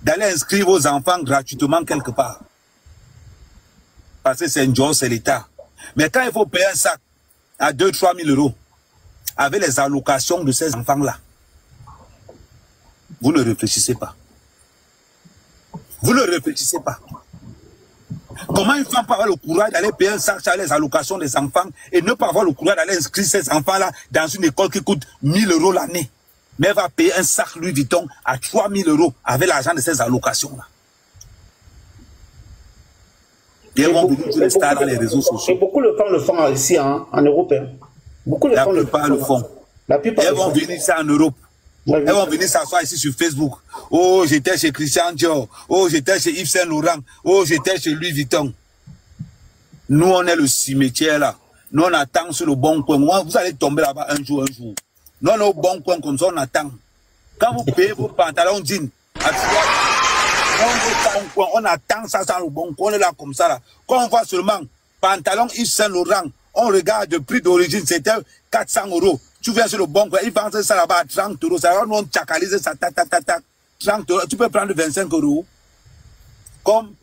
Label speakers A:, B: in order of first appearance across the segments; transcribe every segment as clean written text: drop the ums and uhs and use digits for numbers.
A: d'aller inscrire vos enfants gratuitement quelque part. Parce que c'est un job, c'est l'État. Mais quand il faut payer un sac à 2-3 000 euros, avec les allocations de ces enfants-là, vous ne réfléchissez pas. Vous ne réfléchissez pas. Comment une femme peut avoir le courage d'aller payer un sac à les allocations des enfants et ne pas avoir le courage d'aller inscrire ces enfants-là dans une école qui coûte 1 000 euros l'année? Mais elle va payer un sac Louis Vuitton à 3 000 euros avec l'argent de ces allocations-là. Et elles vont venir tous les stars dans les réseaux sociaux.
B: Et beaucoup de femmes le font ici, hein, en Europe. Hein. Beaucoup de femmes le font. La plupart
A: elles vont venir ici en Europe. Elles vont venir s'asseoir ici sur Facebook. Oh, j'étais chez Christian Dior. Oh, j'étais chez Yves Saint Laurent. Oh, j'étais chez Louis Vuitton. Nous, on est le cimetière là. Nous, on attend sur le bon coin. Vous allez tomber là-bas un jour. Nous, on est au bon coin comme ça, on attend. Quand vous payez vos pantalons jeans, on attend ça dans le bon coin. On est là comme ça là. Quand on voit seulement pantalon Yves Saint Laurent, on regarde le prix d'origine, c'était 400 euros. Tu viens sur le bon coin, ils vendent ça là-bas à 30 euros. Ça va nous tchakalise ça, 30 euros. Tu peux prendre 25 euros. Comme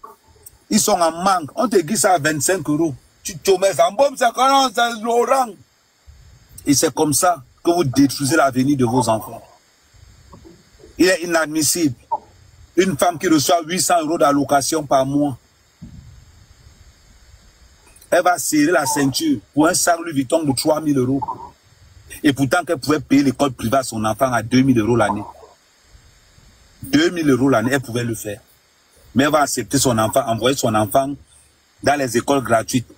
A: ils sont en manque, on te dit ça à 25 euros. Tu te mets ça en bombe, c'est Laurent. Et c'est comme ça que vous détruisez l'avenir de vos enfants. Il est inadmissible. Une femme qui reçoit 800 euros d'allocation par mois, elle va serrer la ceinture pour un sac Louis Vuitton de 3 000 euros. Et pourtant qu'elle pouvait payer l'école privée à son enfant à 2 000 euros l'année. 2 000 euros l'année, elle pouvait le faire. Mais elle va accepter son enfant, envoyer son enfant dans les écoles gratuites.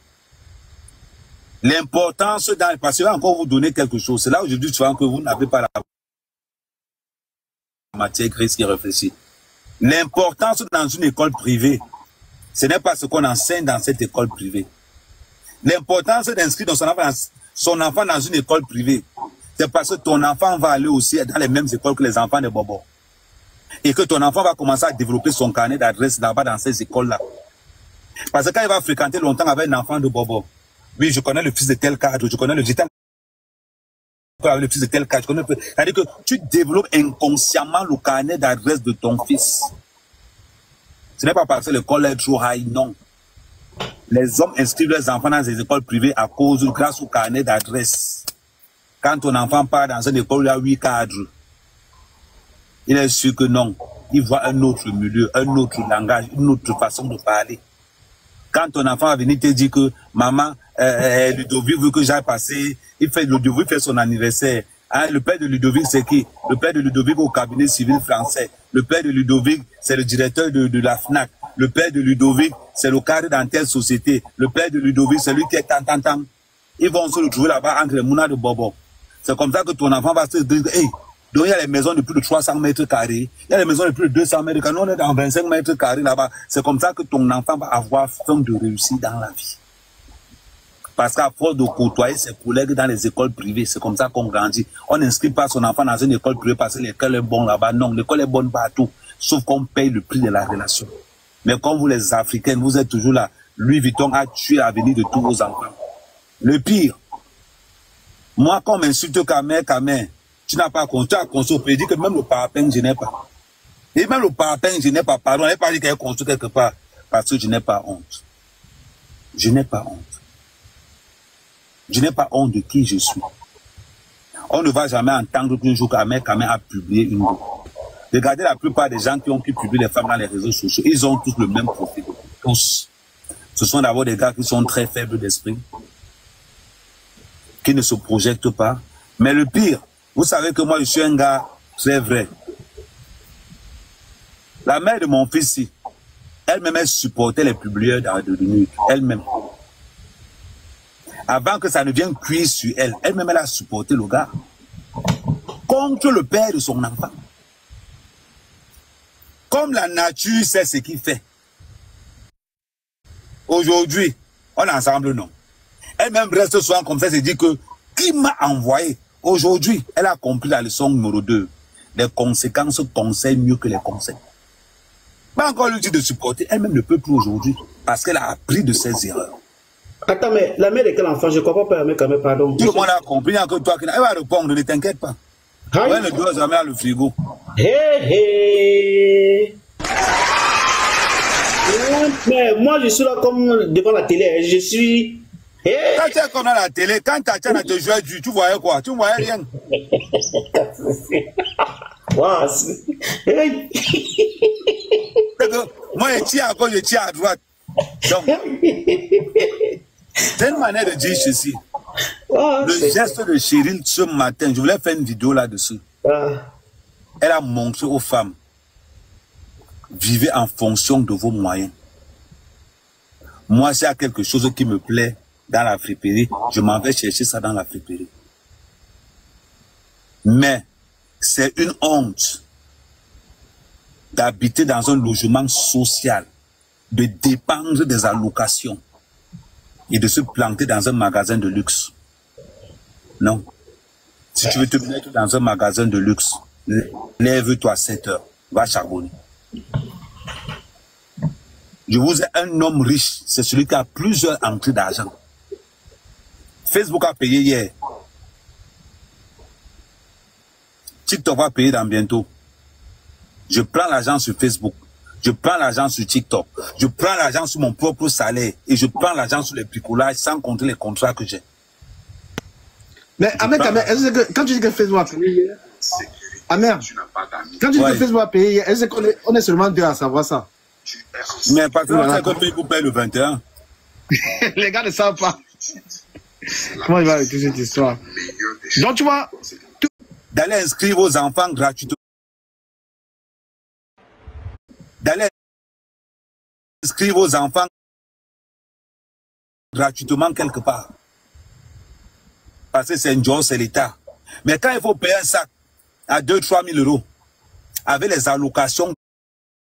A: L'importance, parce que je vais encore vous donner quelque chose. C'est là aujourd'hui souvent que vous n'avez pas la matière grise qui réfléchit. L'importance dans une école privée, ce n'est pas ce qu'on enseigne dans cette école privée. L'importance d'inscrire son enfant dans une école privée, c'est parce que ton enfant va aller aussi dans les mêmes écoles que les enfants de Bobo. Et que ton enfant va commencer à développer son carnet d'adresse là-bas dans ces écoles-là. Parce que quand il va fréquenter longtemps avec un enfant de Bobo, oui, je connais le fils de tel cadre, je connais le fils de tel cadre, c'est-à-dire que tu développes inconsciemment le carnet d'adresse de ton fils. Ce n'est pas parce que l'école est trop high, non. Les hommes inscrivent leurs enfants dans des écoles privées grâce au carnet d'adresse. Quand ton enfant part dans une école où il y a 8 cadres, il est sûr que non. Il voit un autre milieu, un autre langage, une autre façon de parler. Quand ton enfant va venir te dire que maman, Ludovic veut que j'aille passer, Ludovic fait son anniversaire. Hein, le père de Ludovic, c'est qui? Le père de Ludovic au cabinet civil français. Le père de Ludovic, c'est le directeur de la FNAC. Le père de Ludovic, c'est le cadre dans telle société. Le père de Ludovic, c'est lui qui est tant. Ils vont se retrouver là-bas entre les mounas de Bobo. C'est comme ça que ton enfant va se dire, hey, donc il y a les maisons de plus de 300 mètres carrés. Il y a les maisons de plus de 200 mètres carrés. Nous, on est dans 25 mètres carrés là-bas. C'est comme ça que ton enfant va avoir faim de réussir dans la vie. Parce qu'à force de côtoyer ses collègues dans les écoles privées, c'est comme ça qu'on grandit. On n'inscrit pas son enfant dans une école privée parce que l'école est bonne là-bas. Non, l'école est bonne partout. Sauf qu'on paye le prix de la relation. Mais comme vous les Africains, vous êtes toujours là. Louis Vuitton a tué l'avenir de tous vos enfants. Le pire, moi, quand on m'insulte Kamer, tu n'as pas compris, tu as construit, dit que même le parapin, je n'ai pas. Et même le parapin, je n'ai pas, pardon, elle n'a pas dit qu'elle est construit quelque part, parce que je n'ai pas honte. Je n'ai pas honte. Je n'ai pas honte de qui je suis. On ne va jamais entendre qu'un jour Kamer a publié une roue. Regardez la plupart des gens qui ont pu publier les femmes dans les réseaux sociaux, ils ont tous le même profil. Tous. Ce sont d'abord des gars qui sont très faibles d'esprit, qui ne se projettent pas. Mais le pire, vous savez que moi je suis un gars très vrai. La mère de mon fils, elle-même, elle supportait les publieurs de nuit. Elle-même. Avant que ça ne vienne cuire sur elle, elle-même, elle a supporté le gars. Contre le père de son enfant. Comme la nature sait ce qu'il fait. Aujourd'hui, on est ensemble, non. Elle-même reste souvent comme ça, elle se dit que qui m'a envoyé? Aujourd'hui, elle a compris la leçon numéro 2. Les conséquences conseillent mieux que les conseils. Pas encore lui dit de supporter, elle-même ne peut plus aujourd'hui, parce qu'elle a appris de ses erreurs.
B: Attends, mais la mère de quel enfant? Je ne comprends pas, mais quand même, pardon.
A: Tout le monde a compris, il n'y a que toi qui n'a. Elle va répondre, ne t'inquiète pas. Elle ne doit jamais à le frigo.
B: Hé, hé. Mais moi, je suis là comme devant la télé. Je suis...
A: Quand tu es comme dans la télé, quand Tatiana te jouait du, tu voyais quoi? Tu ne voyais rien.
B: Wow.
A: Moi, je tire à gauche, je tire à droite. Donc, c'est une manière de dire ceci. Le geste de Cheryl ce matin, je voulais faire une vidéo là-dessus. Elle a montré aux femmes, vivez en fonction de vos moyens. Moi, s'il y a quelque chose qui me plaît dans la friperie, je m'en vais chercher ça dans la friperie. Mais c'est une honte d'habiter dans un logement social, de dépendre des allocations et de se planter dans un magasin de luxe. Non. Si tu veux te mettre dans un magasin de luxe, lève-toi à 7 heures, va charbonner. Je vous ai un homme riche, c'est celui qui a plusieurs entrées d'argent. Facebook a payé hier. TikTok va payer dans bientôt. Je prends l'argent sur Facebook. Je prends l'argent sur TikTok. Je prends l'argent sur mon propre salaire. Et je prends l'argent sur les bricolages sans compter les contrats que j'ai.
C: Mais Ahmed, est-ce que quand tu dis que Facebook a payé hier, Ahmed, quand tu dis que Facebook a payé hier, est-ce qu'on est seulement deux à savoir ça?
A: Mais parce que Facebook paye le 21.
C: Les gars ne savent pas. Comment il va avec toute cette histoire? Donc tu vois,
A: d'aller inscrire vos enfants gratuitement. D'aller inscrire vos enfants gratuitement quelque part. Parce que c'est un job, c'est l'État. Mais quand il faut payer un sac à 2 000 à 3 000 euros, avec les allocations